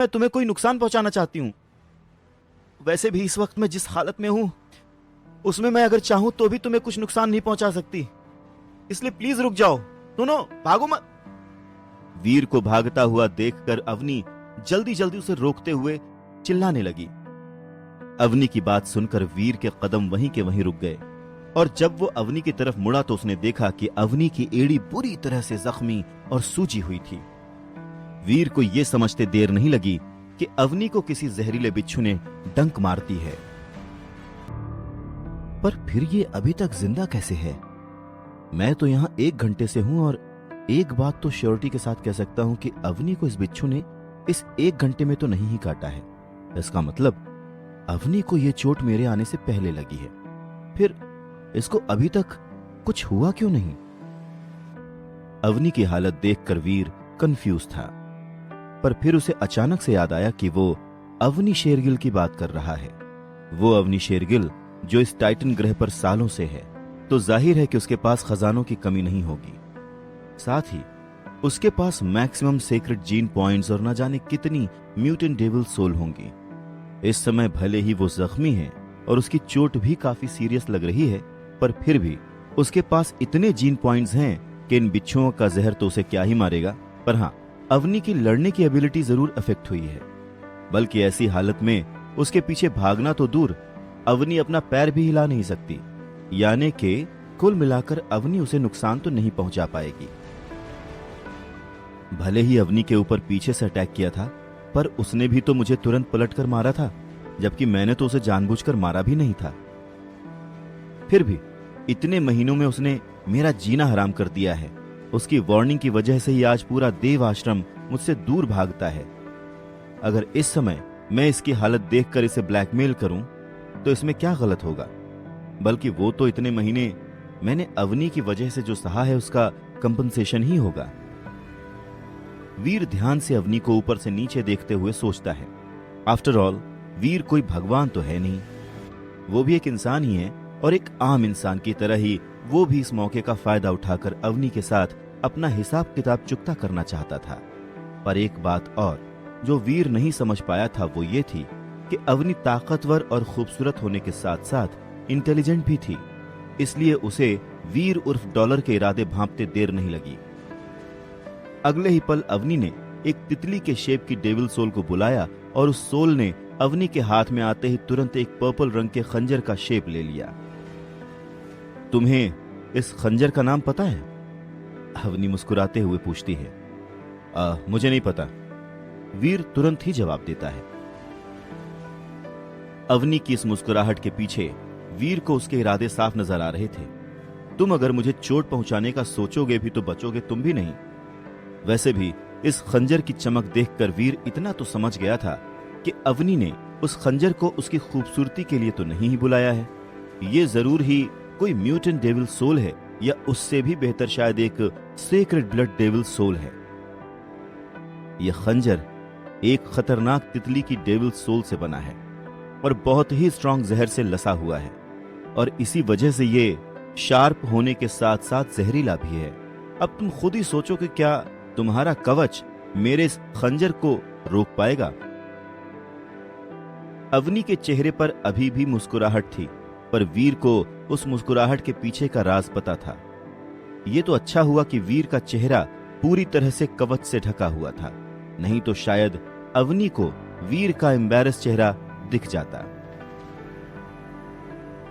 मैं तुम्हें कोई नुकसान पहुंचाना चाहती हूँ। वैसे भी इस वक्त मैं जिस हालत में हूं उसमें मैं अगर चाहूं तो भी तुम्हें कुछ नुकसान नहीं पहुंचा सकती, इसलिए प्लीज रुक जाओ। सुनो, भागो मत। वीर को भागता हुआ देखकर अवनी जल्दी जल्दी उसे रोकते हुए चिल्लाने लगी। अवनी की बात सुनकर वीर के कदम वहीं के वहीं रुक गए और जब वो अवनी की तरफ मुड़ा तो उसने देखा कि अवनी की एड़ी बुरी तरह से जख्मी और सूजी हुई थी। वीर को यह समझते देर नहीं लगी कि अवनी को किसी जहरीले बिच्छू ने डंक मार दी है। पर फिर ये अभी तक जिंदा कैसे है? मैं तो यहां 1 घंटे से हूं और एक बात तो श्योरिटी के साथ कह सकता हूं कि अवनी को इस बिच्छू ने इस 1 घंटे में तो नहीं ही काटा है। इसका मतलब अवनी को यह चोट मेरे आने से पहले लगी है। फिर इसको अभी तक कुछ हुआ क्यों नहीं? अवनी की हालत देखकर वीर कंफ्यूज था, पर फिर उसे अचानक से याद आया कि वो अवनी शेरगिल की बात कर रहा है। वो अवनी शेरगिल जो इस टाइटन ग्रह पर सालों से है, तो जाहिर है कि उसके पास खजानों की कमी नहीं होगी। साथ ही उसके पास मैक्सिमम सीक्रेट जीन पॉइंट्स और न जाने कितनी म्यूटेंट डेविल सोल होंगी। इस समय भले ही वो जख्मी है और उसकी चोट भी काफी सीरियस लग रही है, पर फिर भी उसके पास इतने जीन पॉइंट्स हैं कि इन बिच्छुओं का जहर तो उसे क्या ही मारेगा। पर हाँ, अवनी की लड़ने की एबिलिटी जरूर अफेक्ट हुई है, बल्कि ऐसी हालत में उसके पीछे भागना तो दूर, अवनी अपना पैर भी हिला नहीं सकती। यानी कि कुल मिलाकर अवनी उसे नुकसान तो नहीं पहुंचा पाएगी। भले ही अवनी के ऊपर पीछे से अटैक किया था, पर उसने भी तो मुझे तुरंत पलटकर मारा था, जबकि मैंने तो उसे जानबूझकर मारा भी नहीं था। फिर भी इतने महीनों में उसने मेरा जीना हराम कर दिया है। उसकी वार्निंग की वजह से ही आज पूरा देव आश्रम मुझसे दूर भागता है। अगर इस समय मैं इसकी हालत देखकर इसे ब्लैकमेल करूं तो इसमें क्या गलत होगा? बल्कि वो तो इतने महीने मैंने अवनी की वजह से जो सहा है उसका कंपनसेशन ही होगा। वीर ध्यान से अवनी को ऊपर से नीचे देखते हुए सोचता है, आफ्टर ऑल वीर कोई भगवान तो है नहीं, वो भी एक इंसान ही है और एक आम इंसान की तरह ही वो भी इस मौके का फायदा उठाकर अवनी के साथ अपना हिसाब किताब चुकता करना चाहता था। पर एक बात और जो वीर नहीं समझ पाया था वो ये थी कि अवनी ताकतवर और खूबसूरत होने के साथ साथ इंटेलिजेंट भी थी, इसलिए उसे वीर उर्फ डॉलर के इरादे भांपते देर नहीं लगी। अगले ही पल अवनी ने एक तितली के शेप की डेविल सोल को बुलाया और उस सोल ने अवनी के हाथ में आते ही तुरंत एक पर्पल रंग के खंजर का शेप ले लिया। तुम्हें इस खंजर का नाम पता है? अवनी मुस्कुराते हुए पूछती है। मुझे नहीं पता, वीर तुरंत ही जवाब देता है। अवनी की इस मुस्कुराहट के पीछे वीर को उसके इरादे साफ नजर आ रहे थे। तुम अगर मुझे चोट पहुंचाने का सोचोगे भी तो बचोगे तुम भी नहीं। वैसे भी इस खंजर की चमक देखकर वीर इतना तो समझ गया था कि अवनी ने उस खंजर को उसकी खूबसूरती के लिए तो नहीं ही बुलाया है। ये जरूर ही कोई म्यूटेंट डेविल सोल है, या उससे भी बेहतर शायद एक सीक्रेट ब्लड डेविल सोल है। यह खंजर एक खतरनाक तितली की डेविल सोल से बना है और बहुत ही स्ट्रांग जहर से लसा हुआ है, और इसी वजह से ये शार्प होने के साथ साथ जहरीला भी है। अब तुम खुद ही सोचो कि क्या तुम्हारा कवच मेरे इस खंजर को रोक पाएगा? अवनी के चेहरे पर अभी भी मुस्कुराहट थी, पर वीर को उस मुस्कुराहट के पीछे का राज पता था। यह तो अच्छा हुआ कि वीर का चेहरा पूरी तरह से कवच से ढका हुआ था, नहीं तो शायद अवनी को वीर का एम्बैरस चेहरा दिख जाता।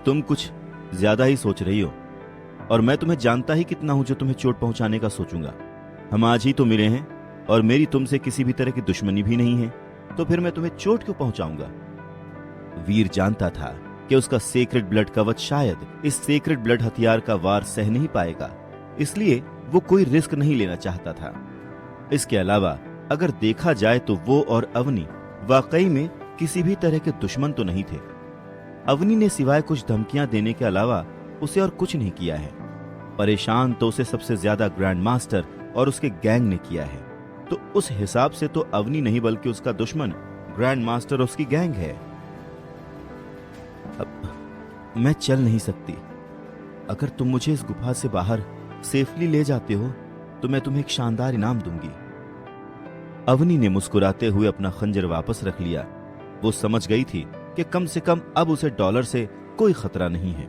तुम कुछ ज्यादा ही सोच रही हो, और मैं तुम्हें जानता ही कितना हूं जो तुम्हें चोट पहुंचाने का सोचूंगा। हम आज ही तो मिले हैं और मेरी तुमसे किसी भी तरह की दुश्मनी भी नहीं है, तो फिर मैं तुम्हें चोट क्यों पहुंचाऊंगा? वीर जानता था कि उसका सीक्रेट ब्लड कवच शायद इस सीक्रेट ब्लड हथियार का वार सह नहीं पाएगा, इसलिए वो कोई रिस्क नहीं लेना चाहता था। इसके अलावा अगर देखा जाए तो वो और अवनी वाकई में किसी भी तरह के दुश्मन तो नहीं थे। अवनी ने सिवाय कुछ धमकियां देने के अलावा उसे और कुछ नहीं किया है। परेशान तो उसे सबसे ज्यादा ग्रैंड मास्टर और उसके गैंग ने किया है, तो उस हिसाब से तो अवनी नहीं बल्कि उसका दुश्मन ग्रैंड मास्टर और उसकी गैंग है। अब मैं चल नहीं सकती। अगर तुम मुझे इस गुफा से बाहर सेफली ले जाते हो तो मैं तुम्हें एक शानदार इनाम दूंगी। अवनी ने मुस्कुराते हुए अपना खंजर वापस रख लिया। वो समझ गई थी कि कम से कम अब उसे डॉलर से कोई खतरा नहीं है।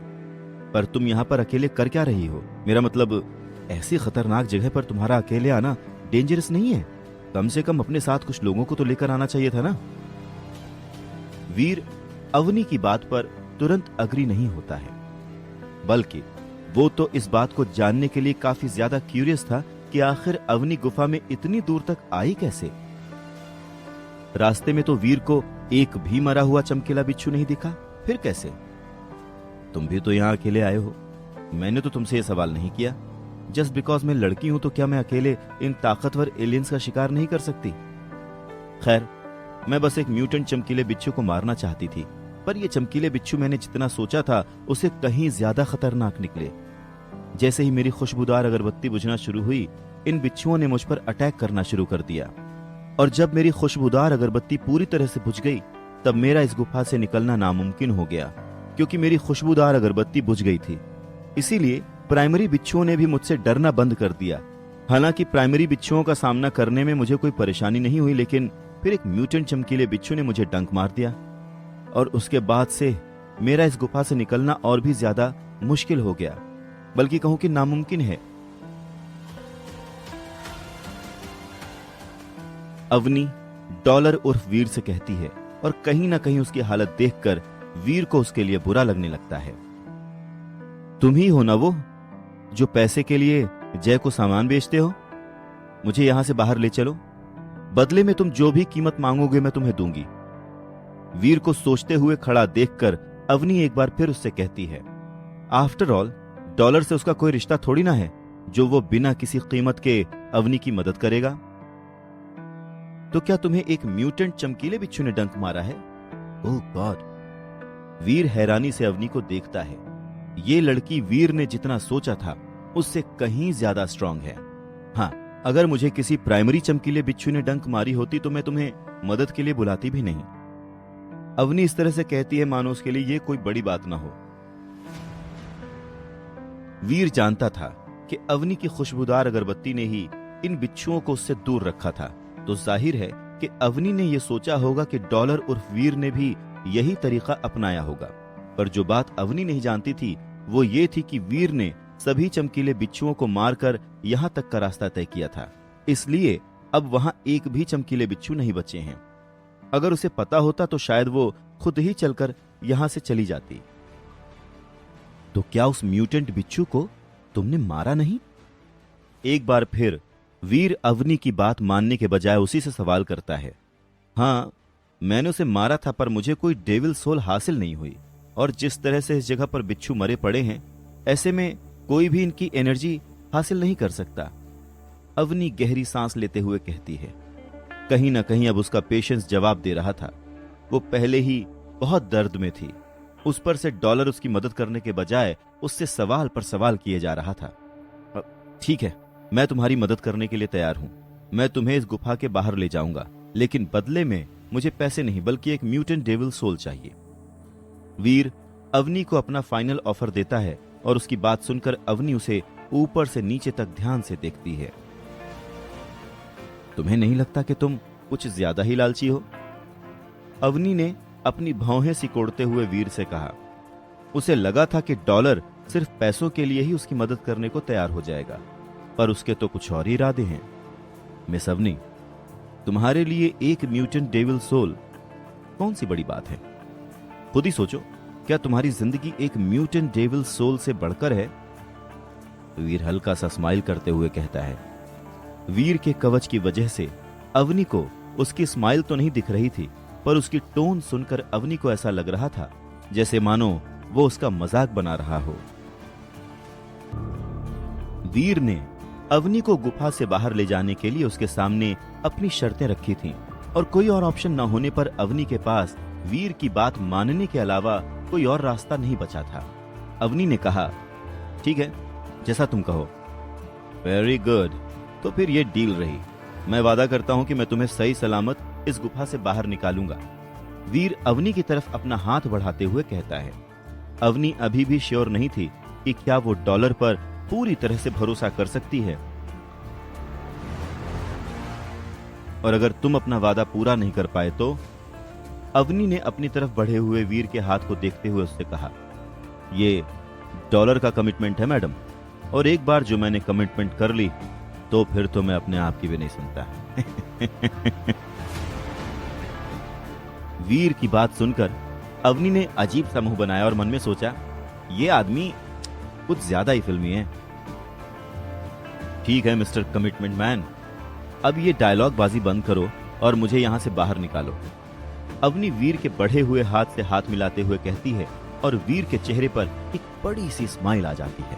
पर तुम यहाँ पर अकेले कर क्या रही हो? मेरा मतलब, ऐसी खतरनाक जगह पर तुम्हारा अकेले आना डेंजरस नहीं है? कम से कम अपने साथ कुछ लोगों को तो लेकर आना चाहिए था ना। वीर अवनी की बात पर तुरंत अग्री नहीं होता है, बल्कि वो तो इस बात को जानने के लिए काफी ज्यादा क्यूरियस था कि आखिर अवनी गुफा में इतनी दूर तक आई कैसे। रास्ते में तो वीर को एक भी मरा हुआ चमकीला बिच्छू नहीं दिखा, फिर कैसे? तुम भी तो यहां अकेले आए हो। मैंने तो तुमसे यह सवाल नहीं किया। जस्ट बिकॉज मैं लड़की हूं तो क्या मैं अकेले इन ताकतवर एलियंस का शिकार नहीं कर सकती? खैर, मैं बस एक म्यूटेंट चमकीले बिच्छू को मारना चाहती थी, पर यह चमकीले बिच्छू मैंने जितना सोचा था उससे कहीं ज्यादा खतरनाक निकले। जैसे ही मेरी खुशबूदार अगरबत्ती बुझना शुरू हुई, इन बिच्छुओं ने मुझ पर अटैक करना शुरू कर दिया। और जब मेरी खुशबूदार अगरबत्ती पूरी तरह से बुझ गई, तब मेरा इस गुफा से निकलना नामुमकिन हो गया, क्योंकि मेरी खुशबूदार अगरबत्ती बुझ गई थी। इसीलिए प्राइमरी बिच्छुओं ने भी मुझसे डरना बंद कर दिया। हालांकि प्राइमरी बिच्छुओं का सामना करने में मुझे कोई परेशानी नहीं हुई, लेकिन फिर एक म्यूटेंट चमकीले बिच्छू ने मुझे डंक मार दिया, और उसके बाद से मेरा इस गुफा से निकलना और भी ज्यादा मुश्किल हो गया, बल्कि कहूं कि नामुमकिन है। अवनी डॉलर उर्फ वीर से कहती है, और कहीं ना कहीं उसकी हालत देखकर वीर को उसके लिए बुरा लगने लगता है। तुम ही हो ना वो जो पैसे के लिए जय को सामान बेचते हो? मुझे यहां से बाहर ले चलो, बदले में तुम जो भी कीमत मांगोगे मैं तुम्हें दूंगी। वीर को सोचते हुए खड़ा देखकर अवनी एक बार फिर उससे कहती है, आफ्टर ऑल डॉलर से उसका कोई रिश्ता थोड़ी ना है जो वो बिना किसी कीमत के अवनी की मदद करेगा। तो क्या तुम्हें एक म्यूटेंट चमकीले बिच्छू ने डंक मारा है? ओह गॉड। वीर हैरानी से अवनी को देखता है। ये लड़की वीर ने जितना सोचा था उससे कहीं ज्यादा स्ट्रांग है। हाँ, अगर मुझे किसी प्राइमरी चमकीले बिच्छू ने डंक मारी होती तो मैं तुम्हें मदद के लिए बुलाती भी नहीं। अवनी इस तरह से कहती है मानो उसके लिए ये कोई बड़ी बात ना हो। वीर जानता था कि अवनी की खुशबूदार अगरबत्ती ने ही इन बिच्छुओं को उससे दूर रखा था, तो जाहिर है कि अवनी ने यह सोचा होगा कि डॉलर उर्फ वीर ने भी यही तरीका अपनाया होगा। पर जो बात अवनी नहीं जानती थी वो ये थी कि वीर ने सभी चमकीले बिच्छुओं को मारकर यहां तक का रास्ता तय किया था, इसलिए अब वहां एक भी चमकीले बिच्छू नहीं बचे हैं। अगर उसे पता होता तो शायद वो खुद ही चलकर यहां से चली जाती। तो क्या उस म्यूटेंट बिच्छू को तुमने मारा नहीं? एक बार फिर वीर अवनी की बात मानने के बजाय उसी से सवाल करता है। हाँ, मैंने उसे मारा था, पर मुझे कोई डेविल सोल हासिल नहीं हुई, और जिस तरह से इस जगह पर बिच्छू मरे पड़े हैं, ऐसे में कोई भी इनकी एनर्जी हासिल नहीं कर सकता। अवनी गहरी सांस लेते हुए कहती है। कहीं ना कहीं अब उसका पेशेंस जवाब दे रहा था। वो पहले ही बहुत दर्द में थी, उस पर से डॉलर उसकी मदद करने के बजाय उससे सवाल पर सवाल किए जा रहा था। ठीक है, मैं तुम्हारी मदद करने के लिए तैयार हूं। मैं तुम्हें इस गुफा के बाहर ले जाऊंगा, लेकिन बदले में मुझे पैसे नहीं बल्कि एक म्यूटेंट डेविल सोल चाहिए। वीर अवनी को अपना फाइनल ऑफर देता है, और उसकी बात सुनकर अवनी उसे ऊपर से नीचे तक ध्यान से देखती है। तुम्हें नहीं लगता कि तुम कुछ ज्यादा ही लालची हो? अवनी ने अपनी भौहें सिकोड़ते हुए वीर से कहा। उसे लगा था कि डॉलर सिर्फ पैसों के लिए ही उसकी मदद करने को तैयार हो जाएगा, पर उसके तो कुछ और ही इरादे हैं। मिस अवनी, तुम्हारे लिए एक म्यूटेंट डेविल सोल कौन सी बड़ी बात है? खुद ही सोचो, क्या तुम्हारी जिंदगी एक म्यूटेंट डेविल सोल से बढ़कर है? वीर हल्का सा स्माइल करते हुए कहता है। वीर के कवच की वजह से अवनी को उसकी स्माइल तो नहीं दिख रही थी, पर उसकी टोन सुनकर अवनी को ऐसा लग रहा था जैसे मानो वो उसका मजाक बना रहा हो। वीर ने अवनी को गुफा से बाहर ले जाने के लिए उसके सामने अपनी शर्तें रखी थीं, और कोई और ऑप्शन न होने पर अवनी के पास वीर की बात मानने के अलावा कोई और रास्ता नहीं बचा था। अवनी ने कहा, ठीक है, जैसा तुम कहो। वेरी गुड, तो फिर ये डील रही। मैं वादा करता हूं कि मैं तुम्हें सही सलामत इस गुफा से बाहर निकालूंगा। वीर अवनी की तरफ अपना हाथ बढ़ाते हुए कहता है। अवनी अभी भी श्योर नहीं थी कि क्या वो डॉलर पर पूरी तरह से भरोसा कर सकती है। और अगर तुम अपना वादा पूरा नहीं कर पाए तो। अवनी ने अपनी तरफ बढ़े हुए वीर के हाथ को देखते हुए उससे कहा, ये डॉलर का कमिटमेंट है मैडम, और एक बार जो मैंने कमिटमेंट कर ली तो फिर तो मैं अपने आप की भी नहीं सुनता। वीर की बात सुनकर अवनी ने अजीब सा मुंह बनाया और मन में सोचा, ये आदमी कुछ ज्यादा ही फिल्मी है। ठीक है मिस्टर कमिटमेंट मैन, अब ये डायलॉग बाजी बंद करो और मुझे यहां से बाहर निकालो। अवनी वीर के बढ़े हुए हाथ से हाथ मिलाते हुए कहती है और वीर के चेहरे पर एक बड़ी सी स्माइल आ जाती है।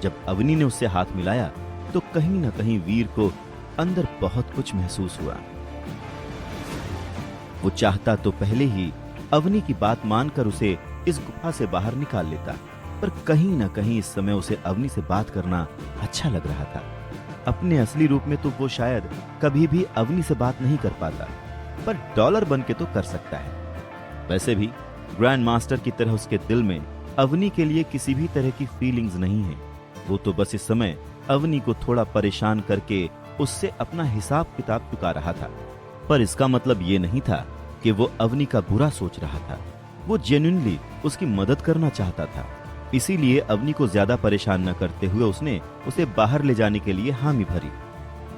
जब अवनी ने उससे हाथ मिलाया तो कहीं ना कहीं वीर को अंदर बहुत कुछ महसूस हुआ। वो चाहता तो पहले ही अवनी की बात मानकर उसे इस गुफा से बाहर निकाल लेता, पर कहीं ना कहीं इस समय उसे अवनी से बात करना अच्छा लग रहा था। अपने असली रूप में तो वो शायद कभी भी अवनी से बात नहीं कर पाता, पर डॉलर बन के तो कर सकता है। वैसे भी ग्रैंड मास्टर की तरह उसके दिल में अवनी के लिए किसी भी तरह की फीलिंग्स नहीं है। वो तो बस इस समय अवनी को थोड़ा परेशान करके उससे अपना हिसाब किताब चुका रहा था, पर इसका मतलब ये नहीं था कि वो अवनी का बुरा सोच रहा था। वो जेन्युइनली उसकी मदद करना चाहता था। इसीलिए अवनी को ज्यादा परेशान न करते हुए उसने उसे बाहर ले जाने के लिए हामी भरी।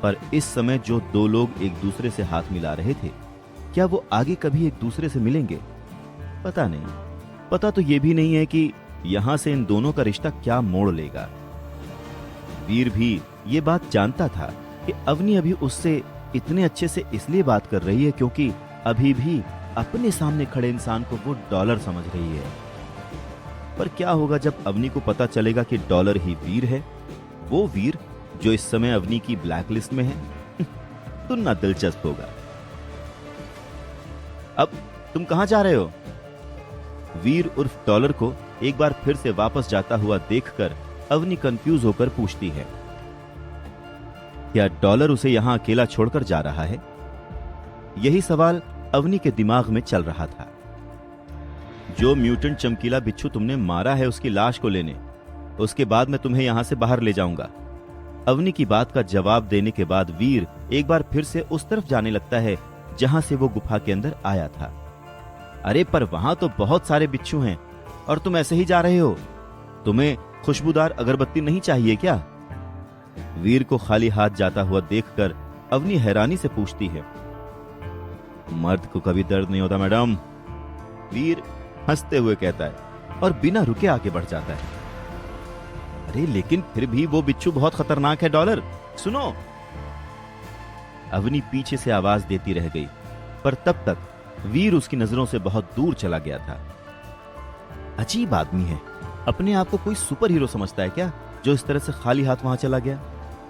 पर इस समय जो दो लोग एक दूसरे से हाथ मिला रहे थे, क्या वो आगे कभी एक दूसरे से मिलेंगे? पता नहीं। पता तो ये भी नहीं है कि यहां से इन दोनों का रिश्ता क्या मोड़ लेगा। वीर भी ये बात जानता था कि अवनी अभी उससे इतने अच्छे से इसलिए बात कर रही है क्योंकि अभी भी अपने सामने खड़े इंसान को वो डॉलर समझ रही है। पर क्या होगा जब अवनी को पता चलेगा कि डॉलर ही वीर है, वो वीर जो इस समय अवनी की ब्लैक लिस्ट में है? तो ना दिलचस्प होगा। अब तुम कहां जा रहे हो? वीर उर्फ डॉलर को एक बार फिर से वापस जाता हुआ देखकर अवनी कंफ्यूज होकर पूछती है, क्या डॉलर उसे यहां अकेला छोड़कर जा रहा है? यही सवाल अवनी के दिमाग में चल रहा था। जो म्यूटेंट चमकीला बिच्छू तुमने मारा है उसकी लाश को लेने, उसके बाद मैं तुम्हें यहां से बाहर ले जाऊंगा। अवनी की बात का जवाब देने के बाद वीर एक बार फिर से उस तरफ जाने लगता है जहां से वो गुफा के अंदर आया था। अरे पर वहां तो बहुत सारे बिच्छू हैं और तुम ऐसे ही जा रहे हो। तुम्हें खुशबूदार अगरबत्ती नहीं चाहिए क्या? वीर को खाली हाथ जाता हुआ देखकर अवनी हैरानी से पूछती है। मर्द को कभी दर्द नहीं होता मैडम, वीर हंसते हुए कहता है और बिना रुके आगे बढ़ जाता है। अरे लेकिन फिर भी वो बिच्छू बहुत खतरनाक है डॉलर, सुनो। अवनी पीछे से आवाज देती रह गई, पर तब तक वीर उसकी नजरों से बहुत दूर चला गया था। अजीब आदमी है, अपने आप को कोई सुपर हीरो समझता है क्या, जो इस तरह से खाली हाथ वहां चला गया?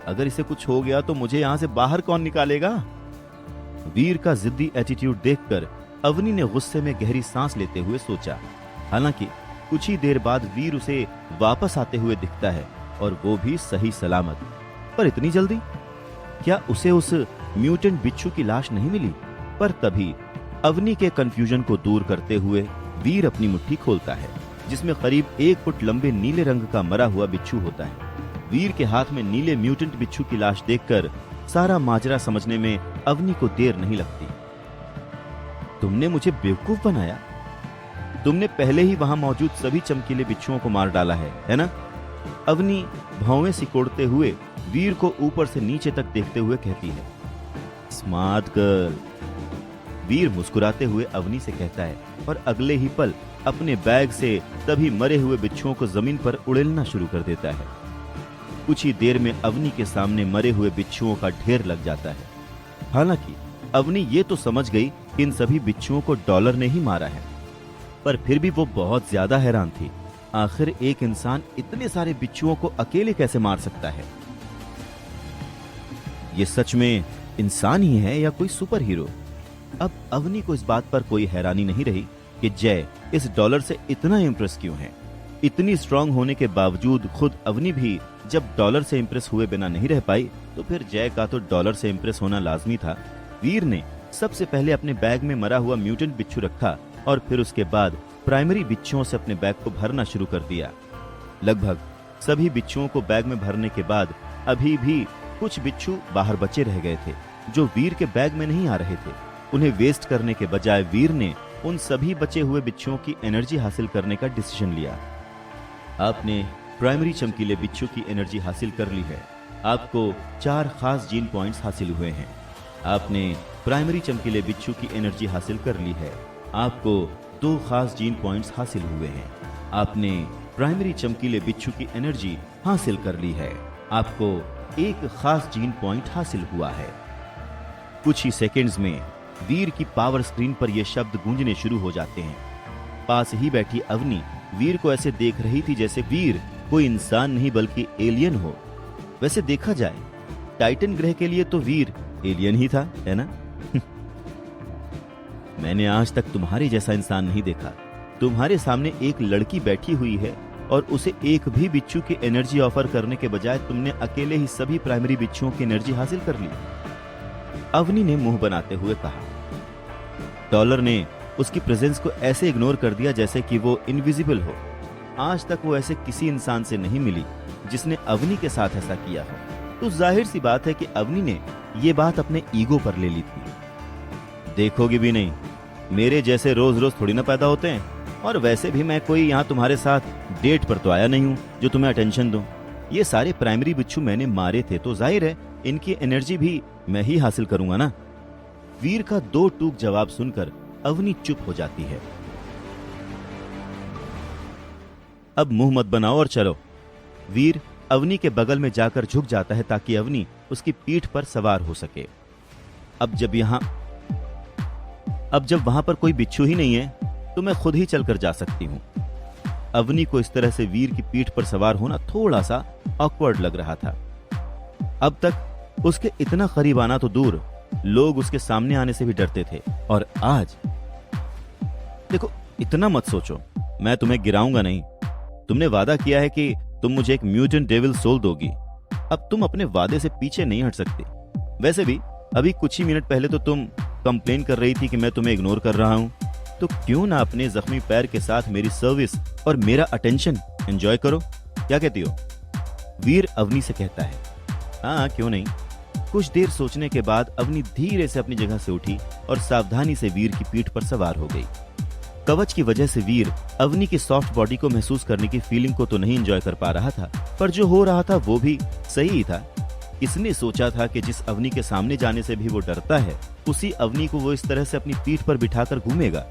अगर इसे कुछ हो गया तो मुझे यहां से बाहर कौन निकालेगा? वीर का जिद्दी एटीट्यूड देखकर अवनी ने गुस्से में गहरी सांस लेते हुए सोचा। हालांकि कुछ ही देर बाद वीर उसे वापस आते हुए दिखता है और वो भी सही सलामत। पर इतनी जल्दी? क्या उसे उस म्यूटेंट बिच्छू की लाश नहीं मिली? पर तभी अवनी के कंफ्यूजन को दूर करते हुए वीर अपनी मुट्ठी खोलता है जिसमें करीब 1 फुट लंबे नीले रंग का मरा हुआ बिच्छू होता है। वीर के हाथ में नीले म्यूटेंट बिच्छू की लाश देखकर सारा माजरा समझने में अवनी को देर नहीं लगती। तुमने मुझे बेवकूफ बनाया। तुमने पहले ही वहां मौजूद सभी चमकीले बिच्छुओं को मार डाला है ना? अवनी भौवें सिकोड़ते हुए वीर को ऊपर से नीचे तक देखते हुए कहती है। स्मार्ट गर्ल, वीर मुस्कुराते हुए अवनी से कहता है और अगले ही पल अपने बैग से तभी मरे हुए बिच्छुओं को जमीन पर उड़ेलना शुरू कर देता है। कुछ ही देर में अवनी के सामने मरे हुए बिच्छुओं का ढेर लग जाता है। हालांकि अवनी ये तो समझ गई कि इन सभी बिच्छुओं को डॉलर ने ही मारा है, पर फिर भी वो बहुत ज्यादा हैरान थी। आखिर एक इंसान इतने सारे बिच्छुओं को अकेले कैसे मार सकता है? ये सच में इंसान ही है या कोई सुपर हीरो? अब अवनी को इस बात पर कोई हैरानी नहीं रही कि जय इस डॉलर से इतना इम्प्रेस क्यों है। इतनी स्ट्रांग होने के बावजूद खुद अवनी भी जब डॉलर से इम्प्रेस हुए बिना नहीं रह पाई, तो फिर जय का तो डॉलर से इम्प्रेस होना लाजमी था। वीर ने सबसे पहले अपने बैग में मरा हुआ म्यूटेंट बिच्छू रखा और फिर उसके बाद प्राइमरी बिच्छुओं से अपने बैग को भरना शुरू कर दिया। लगभग सभी बिच्छुओं को बैग में भरने के बाद अभी भी कुछ बिच्छू बाहर बचे रह गए थे, जो वीर के बैग में नहीं आ रहे थे। उन्हें वेस्ट करने के बजाय वीर ने उन सभी बचे हुए बिच्छुओं की एनर्जी हासिल करने का डिसीजन लिया। आपने प्राइमरी चमकीले बिच्छू की एनर्जी हासिल कर ली है। आपको 4 खास जीन पॉइंट्स हासिल हुए हैं। आपने प्राइमरी चमकीले बिच्छू की एनर्जी हासिल कर ली है। आपको 2 खास जीन पॉइंट्स हासिल हुए हैं। आपने प्राइमरी चमकीले बिच्छू की एनर्जी हासिल कर ली है। आपको 1 खास जीन पॉइंट हासिल हुआ है। कुछ ही सेकंड्स में वीर की पावर स्क्रीन पर यह शब्द गूंजने शुरू हो जाते हैं। पास ही बैठी अवनी वीर को ऐसे देख रही थी जैसे वीर कोई इंसान नहीं बल्कि एलियन हो। वैसे देखा जाए टाइटन ग्रह के लिए तो वीर एलियन ही था, है ना? मैंने आज तक तुम्हारे जैसा इंसान नहीं देखा। तुम्हारे सामने एक लड़की बैठी हुई है और उसे एक भी बिच्छू की एनर्जी ऑफर करने के बजाय तुमने अकेले ही सभी प्राइमरी बिच्छुओं की एनर्जी हासिल कर ली। अवनी ने मुंह बनाते हुए कहा। डॉलर ने उसकी प्रेजेंस को ऐसे इग्नोर कर दिया जैसे कि वो इनविजिबल हो। आज तक वो ऐसे किसी इंसान से नहीं मिली जिसने अवनी के साथ ऐसा किया हो। तो जाहिर सी बात है कि अवनी ने ये बात अपने ईगो पर ले ली थी। देखोगी भी नहीं, मेरे जैसे रोज रोज थोड़ी ना पैदा होते हैं, और वैसे भी मैं कोई यहाँ तुम्हारे साथ डेट पर तो आया नहीं हूँ जो तुम्हें अटेंशन दूं। ये सारे प्राइमरी बिच्छू मैंने मारे थे तो जाहिर है इनकी एनर्जी भी मैं ही हासिल करूंगा ना। वीर का 2 टूक जवाब सुनकर अवनी चुप हो जाती है। अब मुंह मत बनाओ और चलो। वीर अवनी के बगल में जाकर झुक जाता है ताकि अवनी उसकी पीठ पर सवार हो सके। अब जब वहां पर कोई बिच्छू ही नहीं है तो मैं खुद ही चलकर जा सकती हूं। अवनी को इस तरह से वीर की पीठ पर सवार होना थोड़ा सा ऑकवर्ड लग रहा था। अब तक उसके इतना करीब आना तो दूर, लोग उसके सामने आने से भी डरते थे, और आज देखो, इतना मत सोचो, मैं तुम्हें गिराऊंगा नहीं। तुमने वादा किया है कि तुम मुझे एक म्यूटेंट डेविल सोल दोगी। अब तुम अपने वादे से पीछे नहीं हट सकते। वैसे भी अभी कुछ ही मिनट पहले तो तुम कंप्लेन कर रही थी कि मैं तुम्हें इग्नोर कर रहा हूं, तो क्यों ना अपने जख्मी पैर के साथ मेरी सर्विस और मेरा अटेंशन एंजॉय करो। क्या कहती हो? वीर अवनी से कहता है। हाँ, क्यों नहीं। कुछ देर सोचने के बाद अवनी धीरे से अपनी जगह से उठी और सावधानी से वीर की पीठ पर सवार हो गई। कवच की वजह से वीर अवनी की सॉफ्ट बॉडी को महसूस करने की फीलिंग को तो नहीं एंजॉय कर पा रहा था, पर जो हो रहा था वो भी सही ही था। इसने सोचा था कि जिस अवनी के सामने जाने से भी वो डरता है, उसी अवनी को वो इस तरह से अपनी पीठ पर बिठाकर घूमेगा।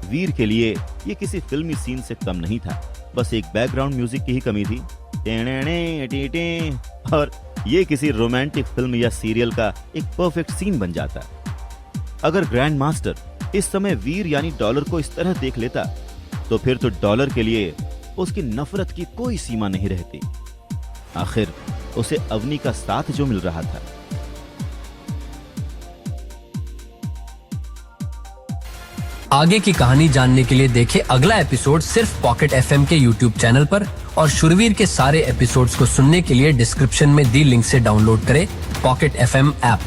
वीर के लिए ये किसी फिल्मी सीन से कम नहीं था, बस एक बैकग्राउंड म्यूजिक की ही कमी थी। और ये किसी रोमांटिक फिल्म या सीरियल का एक परफेक्ट सीन बन जाता। अगर ग्रैंड मास्टर इस समय वीर यानी डॉलर को इस तरह देख लेता तो फिर तो डॉलर के लिए उसकी नफरत की कोई सीमा नहीं रहती। आखिर उसे अवनी का साथ जो मिल रहा था। आगे की कहानी जानने के लिए देखें अगला एपिसोड सिर्फ पॉकेट एफएम के YouTube चैनल पर, और शुरवीर के सारे एपिसोड्स को सुनने के लिए डिस्क्रिप्शन में दी लिंक से डाउनलोड करें पॉकेट एफएम ऐप।